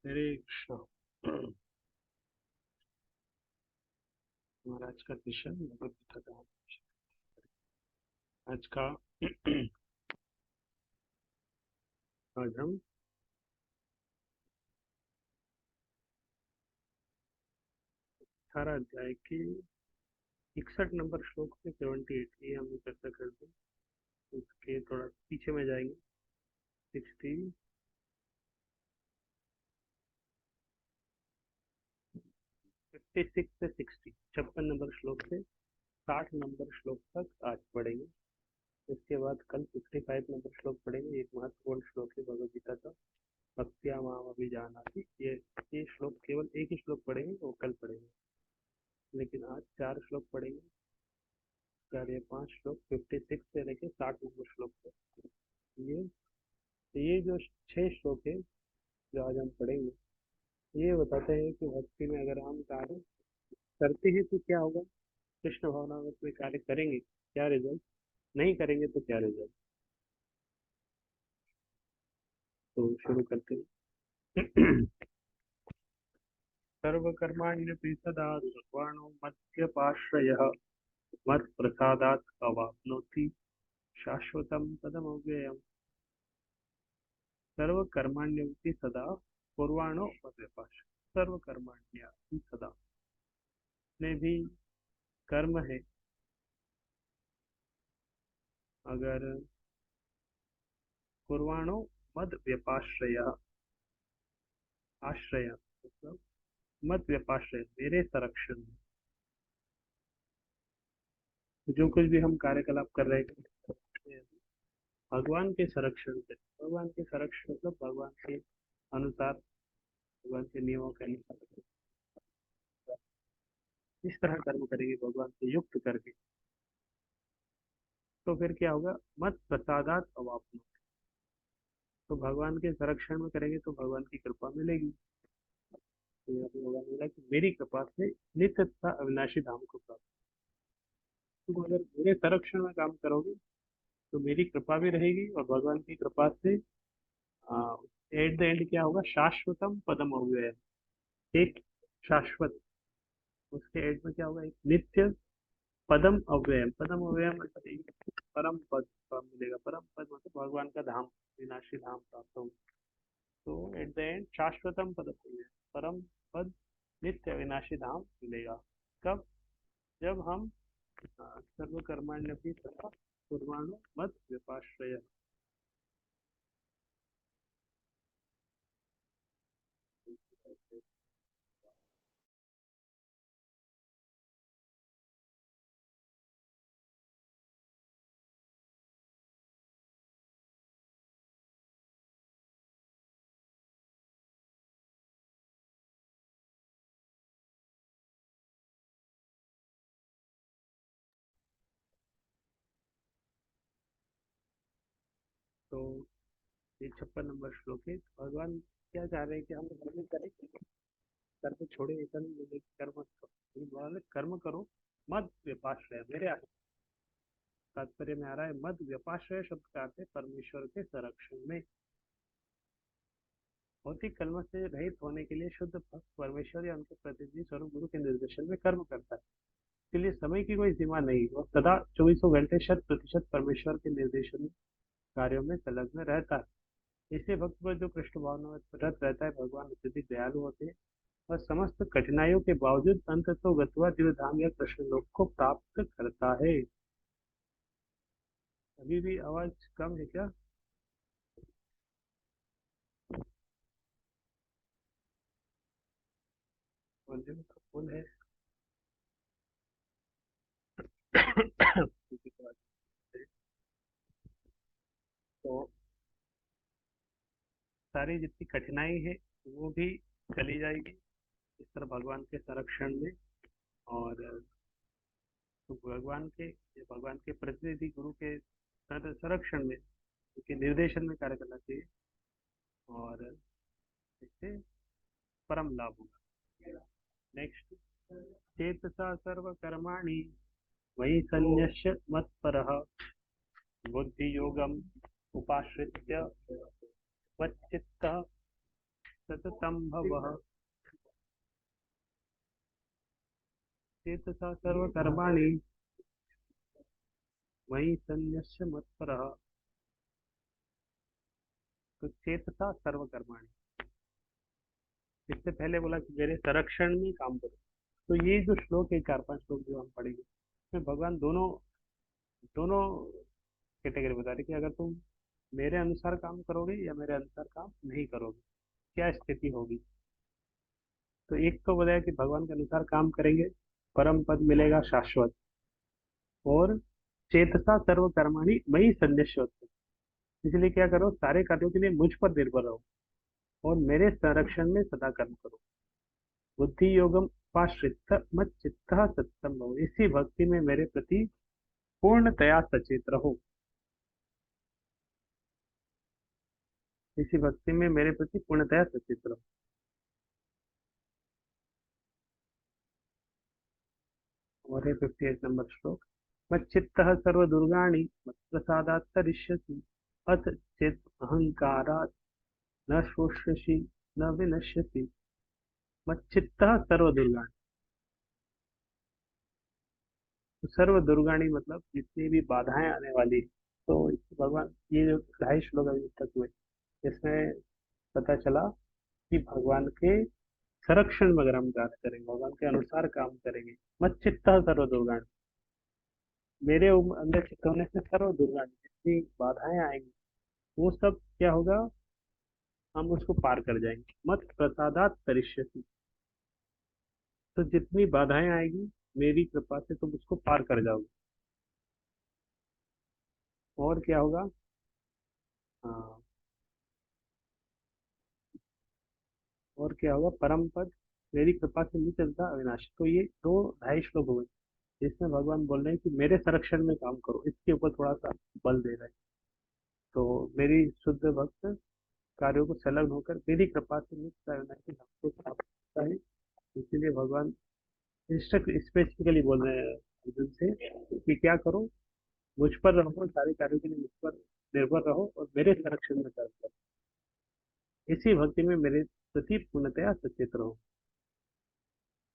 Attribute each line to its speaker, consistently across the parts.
Speaker 1: हरे कृष्ण। हमारा आज का विषय भगवद गीता का आज का आज हम 18 अध्याय के 61 नंबर श्लोक से 78 की हम चर्चा करते हैं। उसके थोड़ा पीछे में जाएंगे। 56 से 60 56 नंबर श्लोक से 60 नंबर श्लोक तक आज पढ़ेंगे। इसके बाद कल 55 नंबर श्लोक पढ़ेंगे। एक महत्वपूर्ण श्लोक है भगवद गीता का, भक्त्या माम अभिजानाति। ये श्लोक केवल एक ही श्लोक पढ़ेंगे, वो कल पढ़ेंगे, लेकिन आज 4 श्लोक पढ़ेंगे। 4 या 5 श्लोक 56 से लेके 60 नंबर श्लोक तक। ये ये जो 6 श्लोक है जो आज हम पढ़ेंगे, ये बताते हैं कि भक्ति में अगर हम कार्य करते हैं तो क्या होगा, कृष्ण भावनामृत में कार्य करेंगे क्या रिजल्ट, नहीं करेंगे तो क्या रिजल्ट। तो शुरू करते हैं। सर्वकर्माण्यपि सदा सर्वाणो मध्यपाश्रयः मत्प्रसादात् अवाप्नोति शाश्वतं पदमव्ययम्। सर्वकर्माण्यपि सदा पूर्वाणो मध्यपाश। सर्वकर्माण्य सदा में भी कर्म है, अगर पूर्वाणो मद व्यपाश्रय, आश्रय मतलब मद व्यपाश्रय मेरे संरक्षण में, जो कुछ भी हम कार्यकलाप कर रहे हैं भगवान के संरक्षण से। भगवान के संरक्षण मतलब भगवान के अनुसार, भगवान के नियमों के अनुसार इस तरह कर्म करेंगे भगवान से युक्त करके, तो फिर क्या होगा, मत प्रसादात अवाप्नो। तो भगवान के संरक्षण में करेंगे तो भगवान की कृपा मिलेगी। तो यहाँ पे भगवान बोला कि मेरी कृपा से नित्य तथा अविनाशी धाम को प्राप्त। तुम अगर मेरे संरक्षण में काम करोगे तो मेरी कृपा भी रहेगी, और भगवान की कृपा से एट द एंड क्या होगा, शाश्वतम पदम अव्यय, एक शाश्वत, उसके एंड में क्या होगा, एक नित्य पदम अव्ययम। पदम अव्ययम मतलब एक परम पद का मिलेगा। परम पद मतलब भगवान का धाम, विनाशी धाम प्राप्त होगा। तो एट द एंड शाश्वतम पदम अव्ययम, परम पद, नित्य विनाशी धाम मिलेगा। कब, जब हम सर्वकर्माण्यपि तथा कुर्वाणो मत व्यपाश्रय। तो ये 56 नंबर श्लोक है। भगवान क्या चाह रहे हैं कि हम कर्म करें, कर्म छोड़े, ऐसा नहीं बोले कि कर्म मत करो, लेकिन भगवान कर्म करो मत व्यपाश्रय मेरे आगे। तात्पर्य में आ रहा है मद व्यपाश्रय शब्द का अर्थ है परमेश्वर के संरक्षण में। भौतिक कर्म से रहित होने के लिए शुद्ध भक्त परमेश्वर या उनके प्रतिनिधि स्वरूप गुरु के निर्देशन में कर्म करता है। इसके लिए समय की कोई सीमा नहीं, वह सदा 24 घंटे 100% परमेश्वर के निर्देशन कार्यों में संलग्न रहता है। इसे भक्त पर जो कृष्ण भावना में रत रहता है, भगवान अत्यधिक दयालु होते हैं और समस्त कठिनाइयों के बावजूद अंत तो गत्वा दिव्य धाम या कृष्ण लोक को प्राप्त करता है। अभी भी आवाज कम है क्या? वॉल्यूम तो फुल है। किसी को आवाज नहीं है। तो सारी जितनी कठिनाई है वो भी चली जाएगी इस तरह भगवान के संरक्षण में। और तो भगवान के प्रतिनिधि गुरु के संरक्षण में, उनके निर्देशन में कार्य करना चाहिए, और इससे परम लाभ होगा। नेक्स्ट, चेतसा सर्वकर्माणि मयि सन्न्यस्य मत्परः बुद्धि योगम उपाश्रित्य मच्चित्तः सततं भवः चेतसा सर्वकर्माणि मयि सन्न्यस्य मत्परः। तो चेतसा सर्वकर्माणि, इससे पहले बोला कि मेरे संरक्षण में काम करो। तो ये जो श्लोक है, चार पांच श्लोक जो हम पढ़ेंगे, इसमें भगवान दोनों दोनों कैटेगरी बता रहे कि अगर तुम मेरे अनुसार काम करोगे या मेरे अनुसार काम नहीं करोगे, क्या स्थिति होगी। तो एक तो बताया कि भगवान के अनुसार काम करेंगे, परम पद मिलेगा शाश्वत। और चेतसा सर्व कर्माणि मयि संन्यस्यते, इसलिए क्या करो, सारे कार्यों के लिए मुझ पर निर्भर रहो और मेरे संरक्षण में सदा कर्म करो। बुद्धि योगम उपाश्रित मत चित्त सत्यम भव, इसी भक्ति में मेरे प्रति पूर्णतया सचेत रहो। इसी भक्ति में मेरे प्रति पूर्णतया सचेत रहो। और है 58 नंबर श्लोक। मच्चित्तः सर्वदुर्गाणि मत्प्रसादात् तरिष्यसि अथ चेत् अहंकारात् न शोष्यसि न विनश्यसि। मच्चित्तः सर्वदुर्गाणि, तो सर्वदुर्गाणि मतलब जितनी भी बाधाएं आने वाली। तो भगवान, ये जो ढाई श्लोक अभी तक हुए, इसमें पता चला कि भगवान के संरक्षण में अगर हम कार्य करेंगे, भगवान के अनुसार काम करेंगे, मच्चित्तः सर्वदुर्गाणि, मेरे अंदर चित्त होने से सर्वदुर्गाणि, जितनी बाधाएं आएंगी वो सब क्या होगा, हम उसको पार कर जाएंगे। मत प्रसादात तरिष्यसि, तो जितनी बाधाएं आएगी मेरी कृपा से तुम उसको पार कर जाओगे। और क्या होगा, हाँ, और क्या होगा, परम पद मेरी कृपा से नहीं चलता अविनाशी। तो ये दो ढाई श्लोक हो गए जिसमें भगवान बोल रहे हैं कि मेरे संरक्षण में काम करो, इसके ऊपर थोड़ा सा बल दे रहे हैं। तो मेरी शुद्ध भक्त कार्यों को संलग्न होकर मेरी कृपा से मुक्त अविनाशी हमको प्राप्त होता है। इसीलिए भगवान स्पेसिफिकली बोल रहे हैं अर्जुन से कि क्या करो, मुझ पर रहो, सारे कार्यों के लिए मुझ पर निर्भर रहो और मेरे संरक्षण में कार्य करो। इसी भक्ति में मेरे प्रति पूर्णतया सचेत रहो।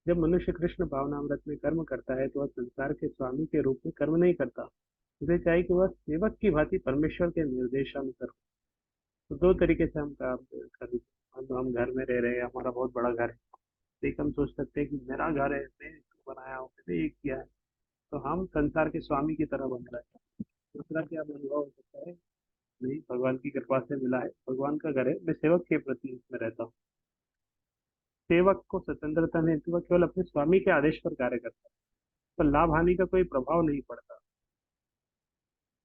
Speaker 1: जब मनुष्य कृष्ण भावनामृत में कर्म करता है तो वह संसार के स्वामी के रूप में कर्म नहीं करता। उसे चाहिए कि वह सेवक की भांति परमेश्वर के निर्देशानुसार हो। तो दो तरीके से हम काम कर, हम घर में रह रहे हैं, हमारा बहुत बड़ा घर है, तो एक हम सोच सकते हैं कि मेरा घर है, मैं इसको बनाया हूँ, मैंने ये किया है, तो हम संसार के स्वामी की तरह बन रहे हैं। दूसरा क्या अनुभव हो सकता है, नहीं, भगवान की कृपा से मिला है, भगवान का घर है, मैं सेवक के प्रति इसमें रहता हूँ। सेवक को स्वतंत्रता नहीं देती, वह केवल अपने स्वामी के आदेश पर कार्य करता है, पर लाभ हानि का कोई प्रभाव नहीं पड़ता।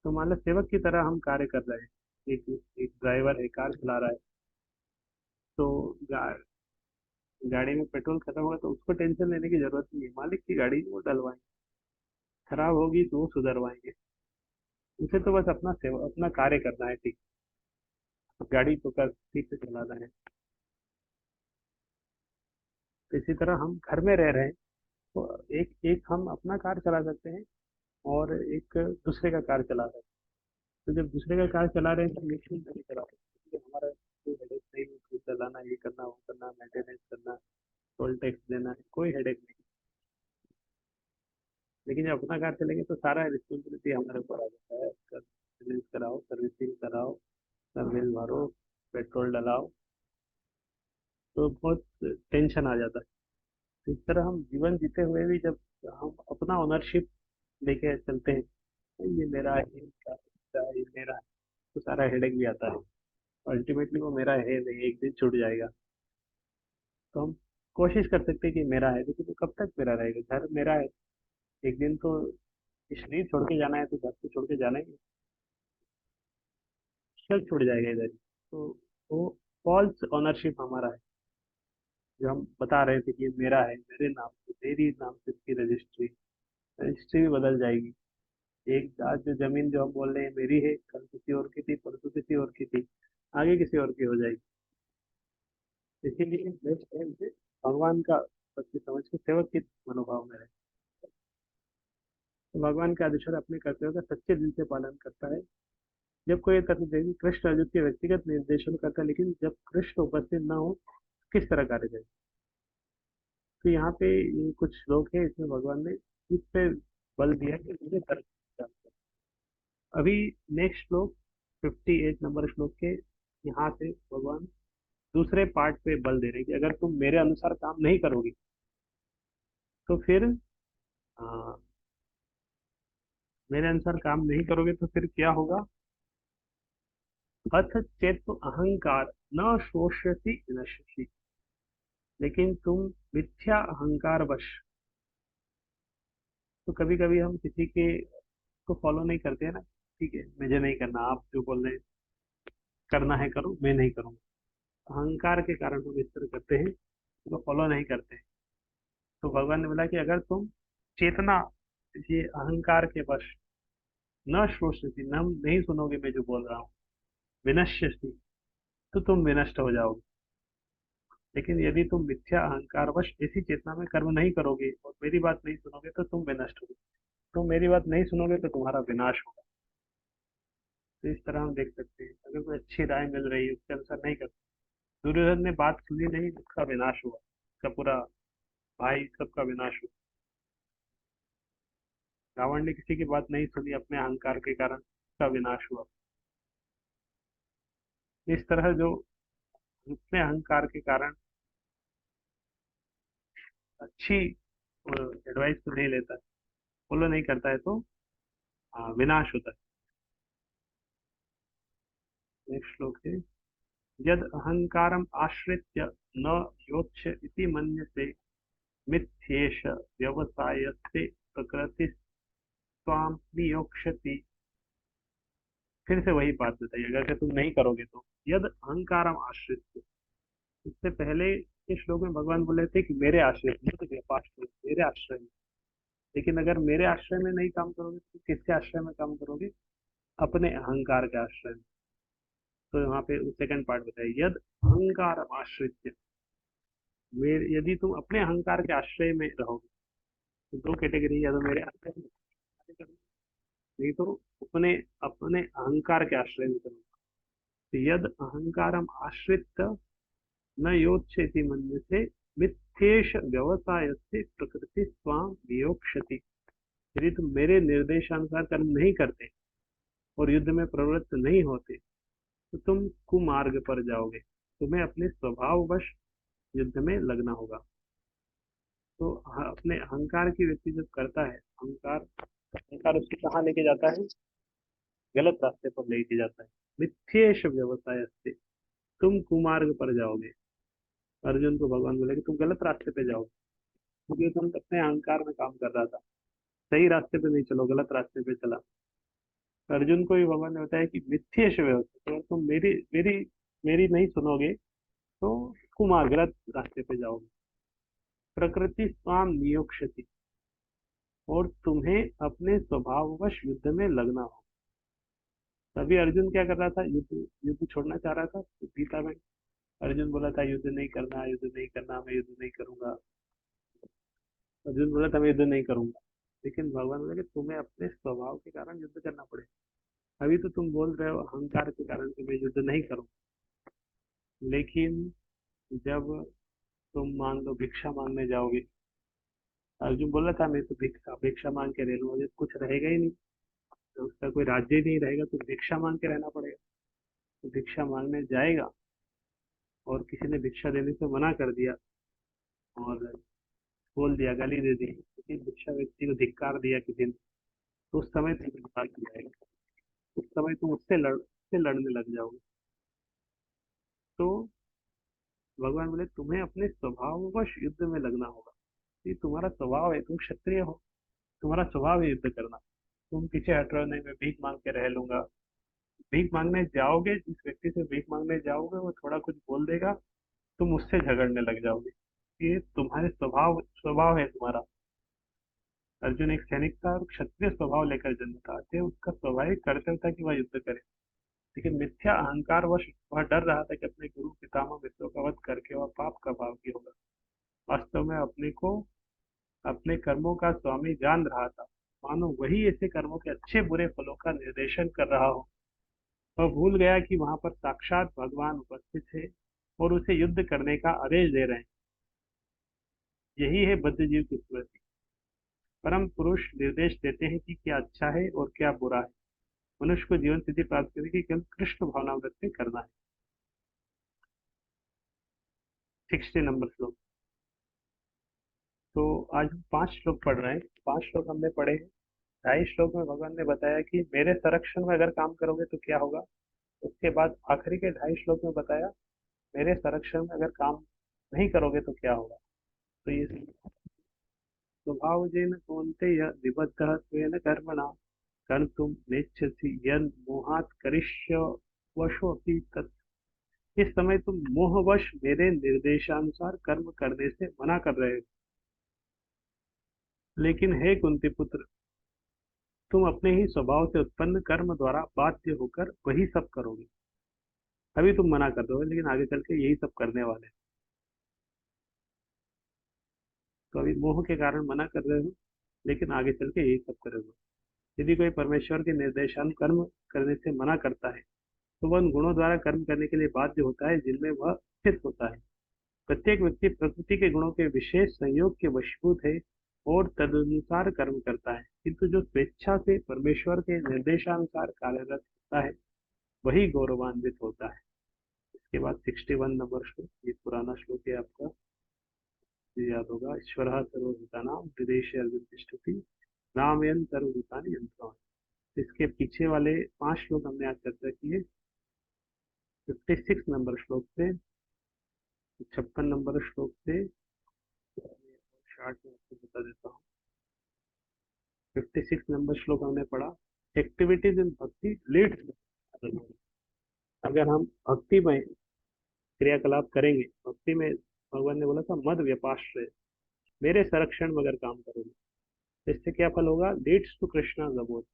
Speaker 1: तो मान लो सेवक की तरह हम कार्य कर रहे हैं, एक एक ड्राइवर है, कार चला रहा है, तो गाड़ी में पेट्रोल खत्म होगा तो उसको टेंशन लेने की जरूरत नहीं है, मालिक की गाड़ी वो डलवाएंगे, खराब होगी तो वो सुधरवाएंगे। उसे तो बस अपना सेवा, अपना कार्य करना है, ठीक, गाड़ी तो कर ठीक से चलाना है। तो इसी तरह हम घर में रह रहे हैं, तो एक एक हम अपना कार चला सकते हैं और एक दूसरे का कार चला सकते हैं। तो जब दूसरे का कार चला रहे हैं तो निश्चिंत नहीं चला सकते, क्योंकि हमारा कोई हेडेक नहीं है, खुद चलाना, ये करना, वो करना, मेंटेनेंस करना, टोल टैक्स देना है, कोई हेडेक नहीं। लेकिन जब अपना कार चलेंगे तो सारा रिस्पॉन्सिबिलिटी हमारे ऊपर आ जाता है, मेंटेनेंस कराओ, सर्विसिंग कराओ, सर्विस भरो, पेट्रोल डलाओ, तो बहुत टेंशन आ जाता है। तो इस तरह हम जीवन जीते हुए भी जब हम अपना ओनरशिप लेके चलते हैं, ये मेरा है, ये मेरा है, तो सारा हेडेक भी आता है। अल्टीमेटली वो मेरा है नहीं, एक दिन छूट जाएगा। तो हम कोशिश कर सकते हैं कि मेरा है, लेकिन वो कब तक मेरा रहेगा, घर मेरा है, एक दिन तो ये शरीर छोड़ के जाना है, तो घर को छोड़ के जाना ही, शल छूट जाएगा इधर ही। तो वो फॉल्स ओनरशिप हमारा है, जो हम बता रहे थे कि ये मेरा है, मेरे नाम से, मेरी नाम से इसकी रजिस्ट्री, रजिस्ट्री भी बदल जाएगी। एक आज जो जमीन जो हम बोल रहे हैं मेरी है, कल किसी और की थी, परसों किसी और की थी, आगे किसी और की हो जाएगी। इसीलिए बेस्ट है उसे भगवान का सत्य समझ के सेवक के मनोभाव में रहे। तो भगवान के आदेश और अपने कर्तव्यों का सच्चे दिल से पालन करता है, जब कोई तथ्य देखिए कृष्ण अर्जुन के व्यक्तिगत निर्देशन करता है, लेकिन जब कृष्ण उपस्थित ना हो किस तरह कार्य करें। तो यहाँ पे ये कुछ श्लोक है, इसमें भगवान ने इस पे बल दिया कि मुझे कर्म करना है। अभी नेक्स्ट श्लोक 58 नंबर श्लोक के यहाँ से भगवान दूसरे पार्ट पे बल दे रहे हैं कि अगर तुम मेरे अनुसार काम नहीं करोगे तो फिर आ, मेरे अनुसार काम नहीं करोगे तो फिर क्या होगा। अथ चेत अहंकार न शोष्यति नश्यति, लेकिन तुम मिथ्या अहंकार वश। तो कभी कभी हम किसी के को फॉलो नहीं करते हैं ना, ठीक है मुझे नहीं करना, आप जो बोल रहे हैं करना है करो, मैं नहीं करूँगा। अहंकार के कारण हम इस तरह करते हैं, तो फॉलो नहीं करते हैं। तो भगवान ने बोला कि अगर तुम चेतना, ये अहंकार के वश न श्रोष्यति, न नहीं सुनोगे मैं जो बोल रहा हूँ, विनश्यति, तो तुम विनष्ट हो जाओगे। लेकिन यदि तुम मिथ्या अहंकार वश ऐसी चेतना में कर्म नहीं करोगे और मेरी बात नहीं सुनोगे तो तुम विनष्ट होगे। तुम मेरी बात नहीं सुनोगे तो तुम्हारा विनाश होगा। तो इस तरह हम देख सकते हैं, अगर कोई अच्छी राय मिल रही है उसके अनुसार नहीं करते। दुर्योधन ने बात सुनी नहीं, उसका विनाश हुआ, उसका पूरा भाई सबका विनाश हुआ। रावण ने किसी की बात नहीं सुनी, अपने अहंकार के कारण उसका विनाश हुआ। इस तरह जो अपने अहंकार के कारण अच्छी एडवाइस तो नहीं लेता है, फॉलो नहीं करता है, तो विनाश होता है। नेक्स्ट श्लोक है, यद अहंकारम आश्रित्य न योक्ष इति मन्यसे मिथ्येष व्यवसायस्ते प्रकृति स्वाम नियोक्ष्यति। फिर से वही बात बताइए, अगर तुम नहीं करोगे तो। यद अहंकारम आश्रित, इससे पहले के श्लोक में भगवान बोले थे कि मेरे आश्रय में, तो मेरे आश्रय में। लेकिन अगर मेरे आश्रय में नहीं काम करोगे तो किसके आश्रय में काम करोगे। अपने अहंकार के आश्रय में। तो यहाँ पे सेकंड पार्ट बताइए, यद अहंकार आश्रित, यदि तुम अपने अहंकार के आश्रय में रहोगे तो दो कैटेगरी, या तो मेरे आश्रय में कार्य करोगे, नहीं तो अपने अपने अहंकार के आश्रय में करोगे। तो यद अहंकारम आश्रित न योत्स्यति मन्यते मिथ्येष व्यवसाय से प्रकृति स्वाम वियोक्ष्यति। यदि तुम मेरे निर्देशानुसार कर्म नहीं करते और युद्ध में प्रवृत्त नहीं होते तो तुम कुमार्ग पर जाओगे, तुम्हें अपने स्वभाववश युद्ध में लगना होगा। तो अपने अहंकार की व्यक्ति जब करता है, अहंकार अहंकार उसको कहाँ लेके जाता है, गलत रास्ते पर लेके जाता है। मिथ्येष व्यवसाय से तुम कुमार्ग पर जाओगे। अर्जुन को भगवान बोले कि तुम गलत रास्ते पे जाओगे, क्योंकि तुम अपने अहंकार में काम कर रहा था, सही रास्ते पे नहीं चलो, गलत रास्ते पे चला। अर्जुन को भी भगवान ने बताया कि मिथ्येष व्यवसाय, तो तुम मेरी मेरी मेरी नहीं सुनोगे तो कुमार्ग, गलत रास्ते पे जाओगे। प्रकृति स्वाम नियोक्ष्यति, और तुम्हें अपने स्वभाववश युद्ध में लगना हो। तभी अर्जुन क्या कर रहा था, युद्ध युद्ध छोड़ना चाह रहा था। तो गीता में अर्जुन बोला था युद्ध नहीं करना, युद्ध नहीं करना, मैं युद्ध नहीं करूंगा। अर्जुन बोला था मैं युद्ध नहीं करूंगा, लेकिन भगवान बोले कि तुम्हें अपने स्वभाव के कारण युद्ध करना पड़ेगा। अभी तो तुम बोल रहे हो अहंकार के कारण कि मैं युद्ध नहीं करूंगा, लेकिन जब तुम मान लो भिक्षा मांगने जाओगे, अर्जुन बोला था मैं तो भिक्षा भिक्षा मांग के रह लूंगा, जब कुछ रहेगा ही नहीं, तो उसका कोई राज्य ही नहीं रहेगा, तो भिक्षा मांग के रहना पड़ेगा। तो भिक्षा मांगने जाएगा और किसी ने भिक्षा देने से मना कर दिया और बोल दिया, गाली दे दी, किसी भिक्षा व्यक्ति को धिक्कार दिया किसी ने, तो उस समय तुम भाग जाएगा, उस समय तुम उससे लड़ने लग जाओगे। तो भगवान बोले तुम्हें अपने स्वभाववश युद्ध में लगना होगा। ये तुम्हारा स्वभाव है, तुम क्षत्रिय हो, तुम्हारा स्वभाव है युद्ध करना। तुम पीछे हट रहे हो, नहीं मैं भीख मांग के रह लूंगा। भीख मांगने जाओगे, जिस व्यक्ति से भीख मांगने जाओगे वो थोड़ा कुछ बोल देगा, तुम उससे झगड़ने लग जाओगे। ये तुम्हारे स्वभाव है तुम्हारा। अर्जुन एक सैनिक था और क्षत्रिय स्वभाव लेकर जन्म था, अतः उसका स्वाभाविक कर्तव्य था कि वह युद्ध करे। लेकिन मिथ्या अहंकार वश वह डर रहा था कि अपने गुरु पितामह मित्रों का वध करके वह पाप का भागी होगा। वास्तव में अपने को अपने कर्मों का स्वामी जान रहा था, मानो वही ऐसे कर्मों के अच्छे बुरे फलों का निर्देशन कर रहा हो। वह भूल गया कि वहां पर साक्षात भगवान उपस्थित है और उसे युद्ध करने का आदेश दे रहे हैं। यही है बद्ध जीव की स्मृति। परम पुरुष निर्देश देते हैं कि क्या अच्छा है और क्या बुरा है। मनुष्य को जीवन सिद्धि प्राप्त करने की केवल कृष्ण भावनामृत में करना है। 60 नंबर श्लोक। तो आज हम 5 श्लोक पढ़ रहे हैं। 5 श्लोक हमने पढ़े हैं। 2.5 श्लोक में भगवान ने बताया कि मेरे संरक्षण में अगर काम करोगे तो क्या होगा। उसके बाद आखिरी के 2.5 श्लोक में बताया मेरे संरक्षण में अगर काम नहीं करोगे तो क्या होगा। तो ये स्वभावजेन कौन्तेय निबद्धः स्वेन कर्मणा कर्तुम नेच्छसि यन् मोहात् करिष्यवशोऽपि तत्। इस समय तुम मोहवश मेरे निर्देशानुसार कर्म करने से मना कर रहे हो। लेकिन हे कुंती पुत्र, तुम अपने ही स्वभाव से उत्पन्न कर्म द्वारा बाध्य होकर वही सब करोगे। अभी तुम मना कर दोगे लेकिन आगे चल के यही सब करने वाले हो। तो अभी मोह के कारण मना कर रहे हो लेकिन आगे चल के यही सब करोगे। यदि कोई परमेश्वर के निर्देशानुसार कर्म करने से मना करता है तो वह उन गुणों द्वारा कर्म करने के लिए बाध्य होता है जिनमें वह स्थित होता है। प्रत्येक व्यक्ति प्रकृति के गुणों के विशेष संयोग के वशीभूत है और तदनुसार कर्म करता है, किंतु जो स्वेच्छा से परमेश्वर के निर्देशानुसार कार्यरत होता है वही गौरवान्वित होता है। इसके बाद 61 नंबर श्लोक, ये पुराना श्लोक है आपका, ये याद होगा। ईश्वर सर्वभूतानां हृदय अर्जुन तिष्ठति रामयन सर्वभूतानि यंत्राणि। इसके पीछे वाले 5 श्लोक हमने आज चर्चा किए। 56 नंबर श्लोक से 56 नंबर श्लोक से शार्ट में आपको बता देता हूँ। 56 नंबर श्लोक हमने पढ़ा, एक्टिविटीज इन भक्ति लीड। अगर हम भक्ति में क्रियाकलाप करेंगे, भक्ति में भगवान ने बोला था मद व्यपाश्रय, मेरे संरक्षण में अगर काम करोगे तो इससे क्या फल होगा। लीड्स टू कृष्णा जबोध,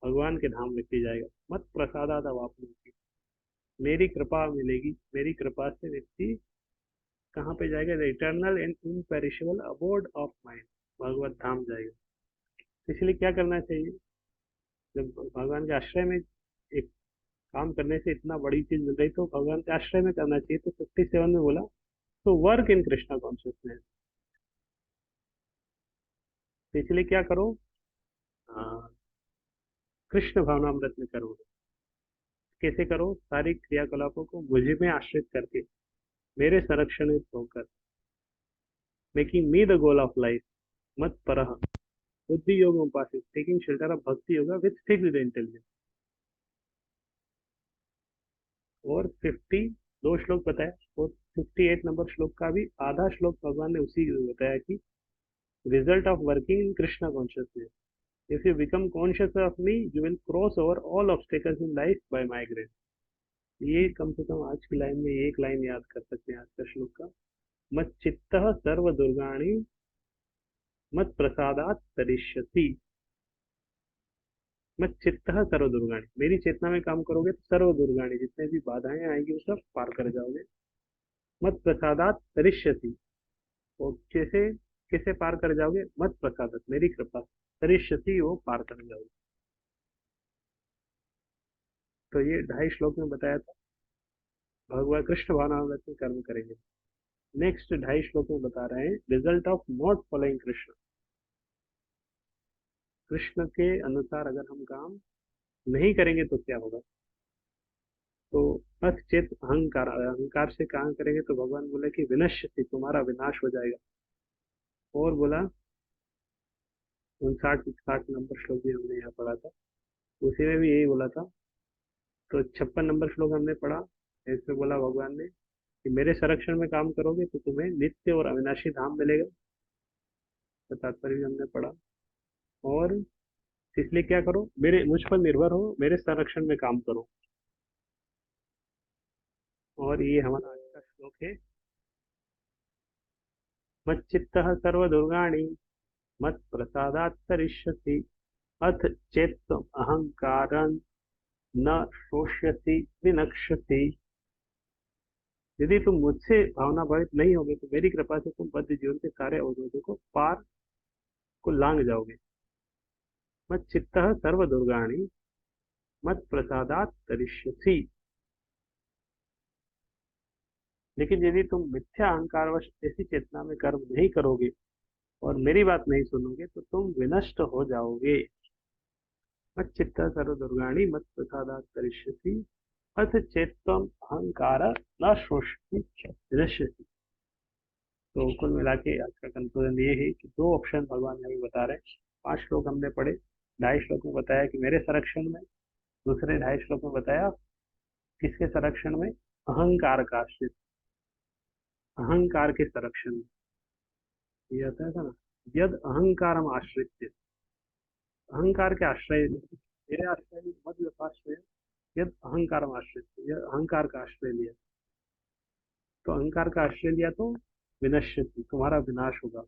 Speaker 1: भगवान के धाम लेके जाएगा। मत प्रसादाद अवाप्नोति, मेरी कृपा मिलेगी। मेरी कृपा से व्यक्ति कहाँ पे जाएगा। Eternal and imperishable abode of mind, भगवत धाम जाएगा। इसलिए क्या करना चाहिए, जब भगवान के आश्रय में एक काम करने से इतना बड़ी चीज मिल रही तो भगवान के आश्रय में करना चाहिए। तो 57 में बोला तो वर्क इन कृष्णा कॉन्शियसनेस। तो इसलिए क्या करो, हाँ, कृष्ण भावनामृत में करो। कैसे करो, सारी क्रियाकलापों को मुझे में आश्रित करके मेरे संरक्षण में होकर, making me the goal of life, मत परह बुद्धि योग उपासित, टेकिंग शेल्टर ऑफ भक्ति योगा विथ फिक्स्ड इंटेलिजेंस। और 52 श्लोक बताया और 58 नंबर श्लोक का भी आधा श्लोक भगवान ने उसी बताया कि result of working in Krishna consciousness, if you become conscious of me you will cross over all obstacles in life by my grace. ये कम से कम आज की लाइन में एक लाइन याद कर सकते हैं आज का श्लोक का। मत चित्त सर्व दुर्गाणी मत प्रसादात तरिष्यति। मत चित्त सर्व दुर्गाणी, मेरी चेतना में काम करोगे तो सर्व दुर्गाणी, जितने भी बाधाएं आएंगी वो सब पार कर जाओगे। मत प्रसादात तरिष्यति, और कैसे कैसे पार कर जाओगे। मत प्रसादात, मेरी कृपा, तरिष्यति, वो पार कर जाओगे। तो ये 2.5 श्लोक में बताया था भगवान कृष्ण भावनामृत में कर्म करेंगे। नेक्स्ट 2.5 श्लोक में बता रहे हैं result of not following Krishna. Krishna के अनुसार अगर हम काम नहीं करेंगे तो क्या होगा। तो अथ चेत अहंकार, अहंकार से काम करेंगे तो भगवान बोले कि विनश्यति, तुम्हारा विनाश हो जाएगा। और बोला 59 नंबर श्लोक भी हमने यहाँ पढ़ा था, उसी में भी यही बोला था। तो 56 नंबर श्लोक हमने पढ़ा, इसमें बोला भगवान ने कि मेरे संरक्षण में काम करोगे तो तुम्हें नित्य और अविनाशी धाम मिलेगा। तो तात्पर्य भी हमने पढ़ा। और इसलिए क्या करो, मेरे मुझ पर निर्भर हो, मेरे संरक्षण में काम करो। और ये हमारा आज का श्लोक है। मच्चित्त सर्व दुर्गाणि मत प्रसादात् तरिष्यसि अथ चेत अहंकार न शोष्यसि विनक्ष्यसि। यदि तुम मुझसे भावना भावित नहीं होगे तो मेरी कृपा से तुम बद्ध जीवन के सारे अवरोधों को पार को लांग जाओगे। मत चित्त सर्व दुर्गाणी, मत प्रसादात तरिष्यसि। लेकिन यदि तुम मिथ्या अहंकारवश ऐसी चेतना में कर्म नहीं करोगे और मेरी बात नहीं सुनोगे तो तुम विनष्ट हो जाओगे। मत चित्त सर्व दुर्गाणि मत प्रसादात तरिष्यसि अथ चेत्तम अहंकार न शोषति विनश्यति। तो कुल मिला के आज का कंक्लूजन ये है कि दो ऑप्शन भगवान हमें बता रहे हैं। 5 श्लोक हमने पढ़े। 2.5 श्लोक में बताया कि मेरे संरक्षण में, दूसरे 2.5 श्लोक में बताया किसके संरक्षण में, अहंकार का आश्रित, अहंकार के संरक्षण में। ये आता था ना, यद अहंकारम आश्रित, अहंकार के आश्रय, मेरे आश्रय में मत व्यपाश्रय, यद अहंकारम आश्रित, यह अहंकार का आश्रय लिया, तो अहंकार का आश्रय लिया तो विनश्यति, तुम्हारा विनाश होगा।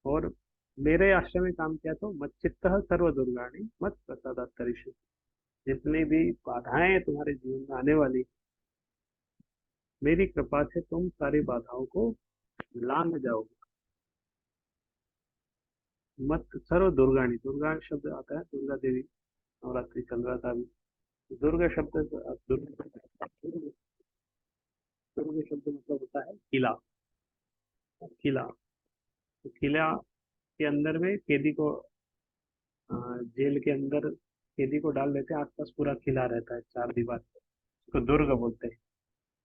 Speaker 1: और मेरे आश्रय में काम किया तो मच्चित्त सर्व दुर्गाणी मत प्रसादात तरिष्यति। जितनी भी बाधाएं तुम्हारे जीवन में आने वाली, मेरी कृपा से तुम सारी बाधाओं को लांघ जाओगे। मत सर्व दुर्गाणी, दुर्गा शब्द आता है, दुर्गा देवी, नवरात्रि चल रहा था अभी। दुर्गा शब्द, दुर्ग, दुर्ग शब्द मतलब होता है किला, किला। तो किला के अंदर में कैदी को, जेल के अंदर कैदी को डाल देते हैं, आसपास पूरा किला रहता है, 4 दीवार, उसको दुर्ग बोलते हैं।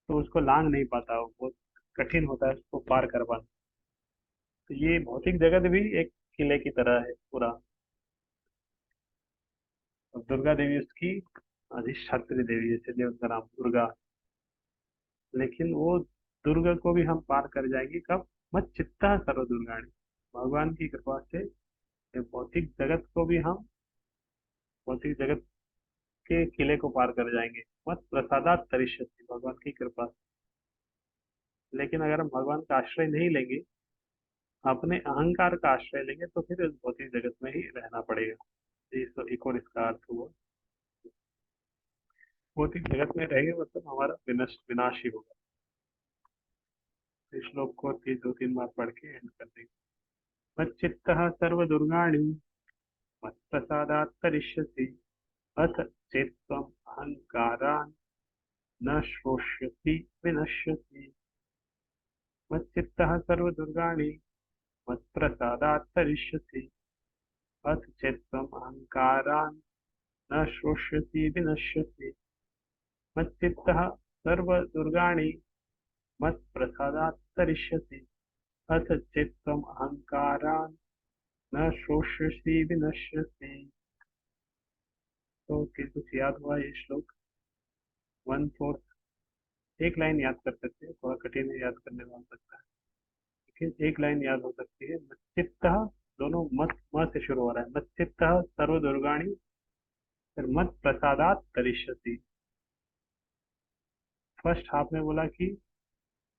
Speaker 1: तो उसको लांघ नहीं पाता, वो बहुत कठिन होता है उसको पार कर पाना। तो ये भौतिक जगत भी एक किले की तरह है पूरा। और दुर्गा देवी उसकी अधिष्ठात्री देवी है, इसलिए उसका नाम दुर्गा। लेकिन वो दुर्ग को भी हम पार कर जाएंगे कब, मत चित्ता सर्व दुर्गाणी, भगवान की कृपा से ये भौतिक जगत को भी हम, भौतिक जगत के किले को पार कर जाएंगे। मत प्रसादात तरिष्यति, भगवान की कृपा से। लेकिन अगर हम भगवान का आश्रय नहीं लेंगे, अपने अहंकार का आश्रय लेंगे, तो फिर इस भौतिक जगत में ही रहना पड़ेगा। तो एक और इसका अर्थ हुआ, भौतिक जगत में रहेंगे मतलब हमारा विनाश ही होगा। इस श्लोक को 2-3 बार पढ़ के एंड कर देंगे। मच्चित्तः सर्वदुर्गाणि मत्प्रसादात् तरिष्यसि अथ चेत्त्वम् अहङ्कारान् न श्रोष्यसि विनश्यसि। मच्चित्तः सर्वदुर्गाणि मत्प्रसादात् तरिष्यसि अथ चेत्त्वम् अहङ्कारान् न श्रोष्यसि विनश्यसि। मच्चित्तः सर्वदुर्गाणि मत्प्रसादात् तरिष्यसि अथ चेत्त्वम् अहङ्कारान् न श्रोष्यसि विनश्यसि। तो कुछ याद हुआ ये श्लोक? 1/4 एक लाइन याद कर सकते हैं, थोड़ा कठिन है याद करने में हो सकता है, लेकिन एक लाइन याद हो सकती है। मच्चित्त, दोनों मत, म से शुरू हो रहा है। मच्चित्त सर्व दुर्गाणी, फिर मत प्रसादात तरिष्यति। फर्स्ट हाफ में बोला कि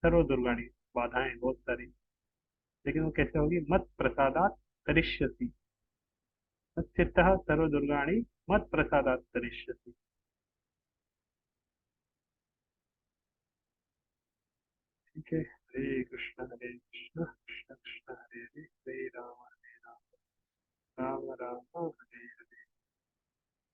Speaker 1: सर्व दुर्गाणी, बाधाएं बहुत सारी, लेकिन वो कैसे होगी, मत प्रसादात तरिष्यति। मच्चित्त सर्व दुर्गाणी मत प्रसादात तरिष्यति। ठीक है। हरे कृष्ण कृष्ण कृष्ण हरे हरे, हरे राम राम राम हरे हरे।